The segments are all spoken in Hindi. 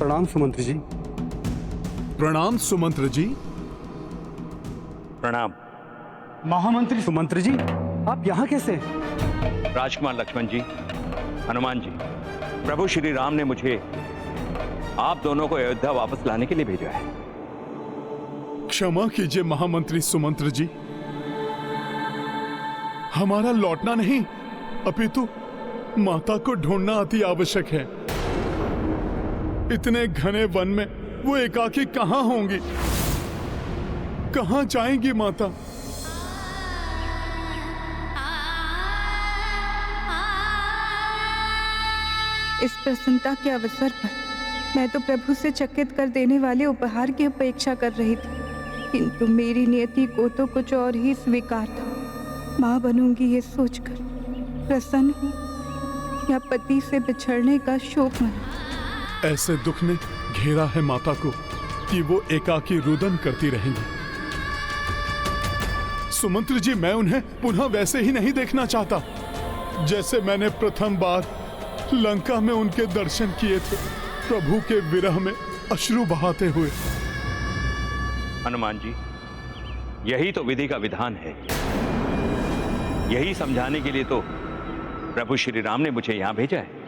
प्रणाम सुमंत्र जी। प्रणाम सुमंत्र जी। प्रणाम। महामंत्री सुमंत्र जी, आप यहाँ कैसे? राजकुमार लक्ष्मण जी, हनुमान जी, प्रभु श्री राम ने मुझे आप दोनों को अयोध्या वापस लाने के लिए भेजा है। क्षमा कीजिए महामंत्री सुमंत्र जी, हमारा लौटना नहीं अपितु माता को ढूंढना अति आवश्यक है। इतने घने वन में वो एकाकी कहां होंगी, कहां जाएंगी माता? इस प्रसन्नता के अवसर पर मैं तो प्रभु से चकित कर देने वाले उपहार की अपेक्षा कर रही थी, किंतु मेरी नियति को तो कुछ और ही स्वीकार था। माँ बनूंगी ये सोचकर प्रसन्न हूँ या पति से बिछड़ने का शोक मना। ऐसे दुख ने घेरा है माता को कि वो एकाकी रुदन करती रहेंगी। सुमंत्र जी, मैं उन्हें पुनः वैसे ही नहीं देखना चाहता जैसे मैंने प्रथम बार लंका में उनके दर्शन किए थे, प्रभु के विरह में अश्रु बहाते हुए। हनुमान जी, यही तो विधि का विधान है। यही समझाने के लिए तो प्रभु श्री राम ने मुझे यहां भेजा है।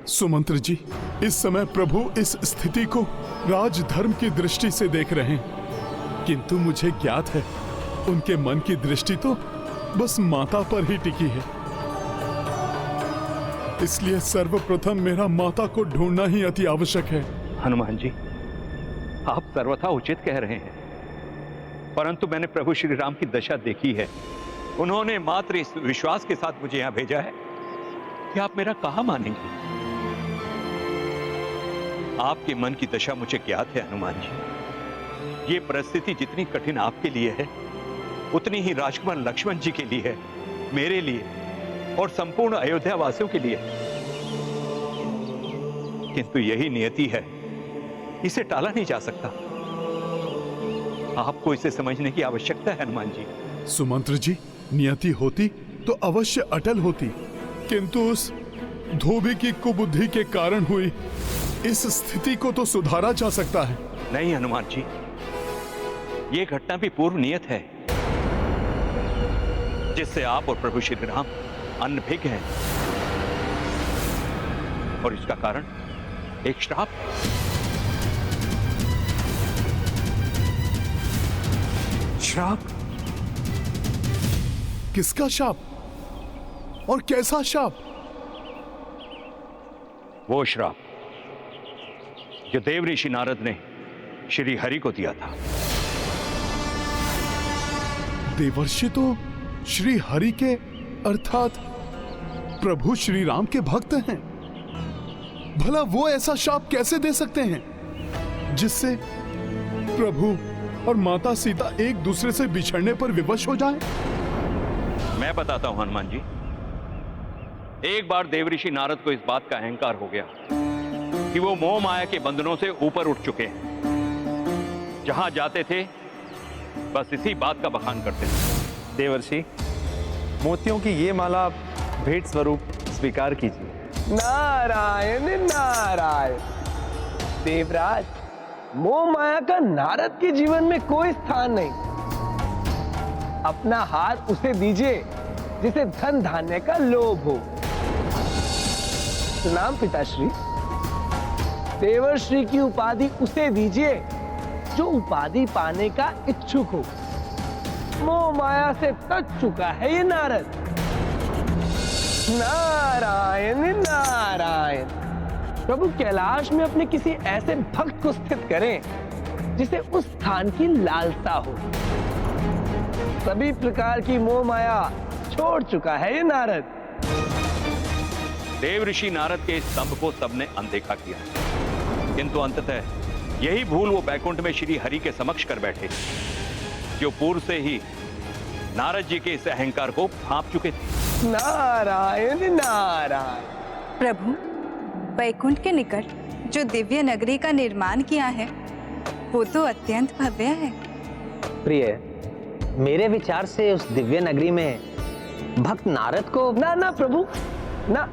सुमंत्र जी, इस समय प्रभु इस स्थिति को राजधर्म की दृष्टि से देख रहे हैं, किंतु मुझे ज्ञात है उनके मन की दृष्टि तो बस माता पर ही टिकी है। इसलिए सर्वप्रथम मेरा माता को ढूंढना ही अति आवश्यक है। हनुमान जी, आप सर्वथा उचित कह रहे हैं, परंतु मैंने प्रभु श्री राम की दशा देखी है। उन्होंने मात्र इस विश्वास के साथ मुझे यहां भेजा है कि आप मेरा कहा मानेंगे। आपके मन की दशा मुझे ज्ञात है हनुमान जी। ये परिस्थिति जितनी कठिन आपके लिए है, उतनी ही राजकुमार लक्ष्मण जी के लिए है, मेरे लिए और संपूर्ण अयोध्या वासियों के लिए। किंतु यही नियति है, इसे टाला नहीं जा सकता। आपको इसे समझने की आवश्यकता है हनुमान जी। सुमंत्र जी, नियति होती तो अवश्य अटल होती, किंतु उस धोबी की कुबुद्धि के कारण हुई इस स्थिति को तो सुधारा जा सकता है। नहीं हनुमान जी, ये घटना भी पूर्व नियत है, जिससे आप और प्रभु श्री राम अनभिज्ञ हैं, और इसका कारण एक श्राप है। श्राप? किसका शाप और कैसा शाप? वो श्राप जो देव ऋषि नारद ने श्री हरि को दिया था। देवर्षि तो श्री हरि के अर्थात प्रभु श्री राम के भक्त हैं। भला वो ऐसा शाप कैसे दे सकते हैं जिससे प्रभु और माता सीता एक दूसरे से बिछड़ने पर विवश हो जाएं? मैं बताता हूं हनुमान जी। एक बार देवऋषि नारद को इस बात का अहंकार हो गया कि वो मोह माया के बंधनों से ऊपर उठ चुके हैं। जहां जाते थे बस इसी बात का बखान करते थे। देवर्षि, मोतियों की ये माला भेंट स्वरूप स्वीकार कीजिए। नारायण नारायण। देवराज, मोह माया का नारद के जीवन में कोई स्थान नहीं। अपना हार उसे दीजिए जिसे धन धान्य का लोभ हो। प्रणाम पिताश्री। देवर्षि की उपाधि उसे दीजिए जो उपाधि पाने का इच्छुक हो। मोह माया से तज चुका है ये नारद। नारायण नारायण। प्रभु कैलाश में अपने किसी ऐसे भक्त को स्थित करें जिसे उस स्थान की लालसा हो। सभी प्रकार की मोह माया छोड़ चुका है ये नारद। देव ऋषि नारद के इस स्तंभ को सबने अनदेखा किया, किंतु अंततः यही भूल वो बैकुंठ में श्री हरि के समक्ष कर बैठे, जो पूर्व से ही नारद जी के इस अहंकार को भांप चुके थे। नारायण नारायण। प्रभु, वैकुंठ के निकट जो दिव्य नगरी का निर्माण किया है वो तो अत्यंत भव्य है। प्रिय, मेरे विचार से उस दिव्य नगरी में भक्त नारद को ना ना प्रभु, ना।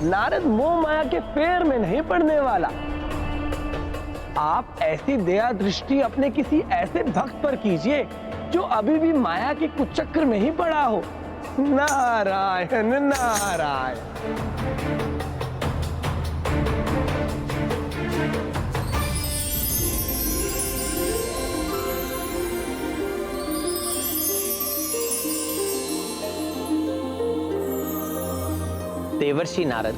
नारद मोह माया के फेर में नहीं पड़ने वाला। आप ऐसी दया दृष्टि अपने किसी ऐसे भक्त पर कीजिए जो अभी भी माया के कुचक्र में ही पड़ा हो। नारायण नारायण। देवर्षि नारद,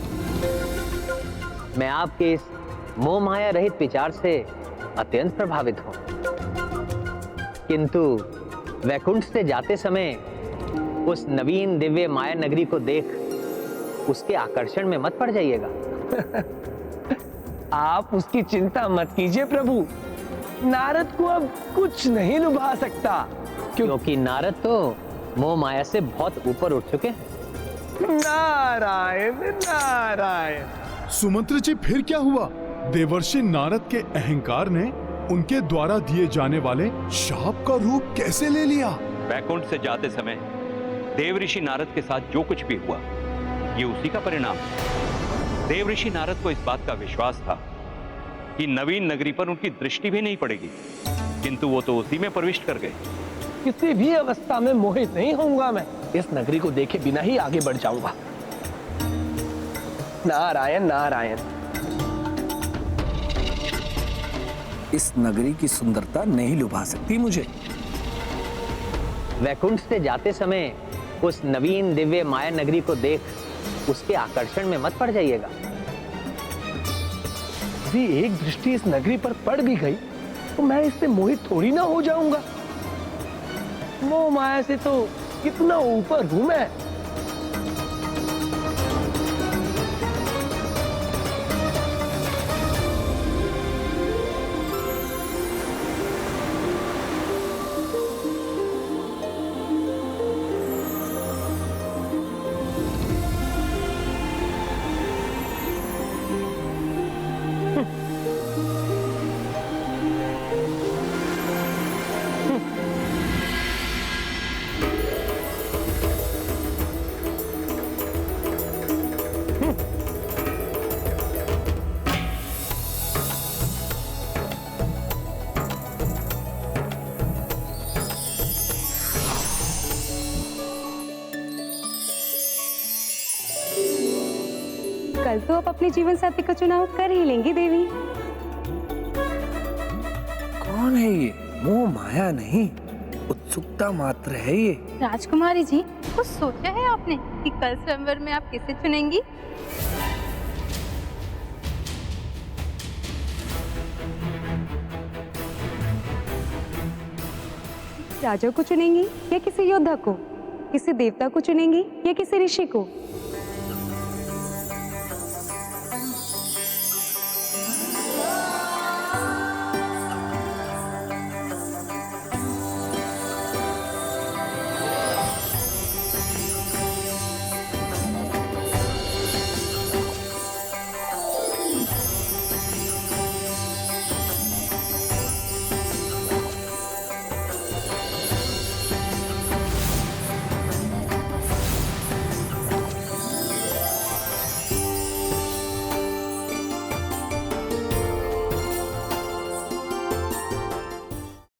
मैं आपके इस मोह माया रहित विचार से अत्यंत प्रभावित हूं, किंतु वैकुंठ से जाते समय उस नवीन दिव्य माया नगरी को देख उसके आकर्षण में मत पड़ जाइएगा। आप उसकी चिंता मत कीजिए प्रभु, नारद को अब कुछ नहीं लुभा सकता, क्योंकि नारद तो मोह माया से बहुत ऊपर उठ चुके हैं। नारायण नारायण। सुमंत्र जी, फिर क्या हुआ? देवर्षि नारद के अहंकार ने उनके द्वारा दिए जाने वाले शाप का रूप कैसे ले लिया? वैकुंठ से जाते समय देवऋषि नारद के साथ जो कुछ भी हुआ, ये उसी का परिणाम है। देवऋषि नारद को इस बात का विश्वास था कि नवीन नगरी पर उनकी दृष्टि भी नहीं पड़ेगी, किंतु वो तो उसी में प्रविष्ट कर गए। किसी भी अवस्था में मोहित नहीं होऊंगा मैं, इस नगरी को देखे बिना ही आगे बढ़ जाऊंगा। नारायण नारायण। इस नगरी की सुंदरता नहीं लुभा सकती मुझे। वैकुंठ से जाते समय उस नवीन दिव्य माया नगरी को देख उसके आकर्षण में मत पड़ जाइएगा। यदि एक दृष्टि इस नगरी पर पड़ भी गई तो मैं इससे मोहित थोड़ी ना हो जाऊंगा। मोह माया से तो कितना ऊपर हूं मैं। कल तो आप अपने जीवन साथी का चुनाव कर ही लेंगी देवी। कौन है ये? मोह माया नहीं, उत्सुकता मात्र है ये। राजकुमारी जी, कुछ सोचा है आपने कि कल स्वयंवर में आप किसे चुनेंगी? राजा को चुनेंगी या किसी योद्धा को? किसी देवता को चुनेंगी या किसी ऋषि को?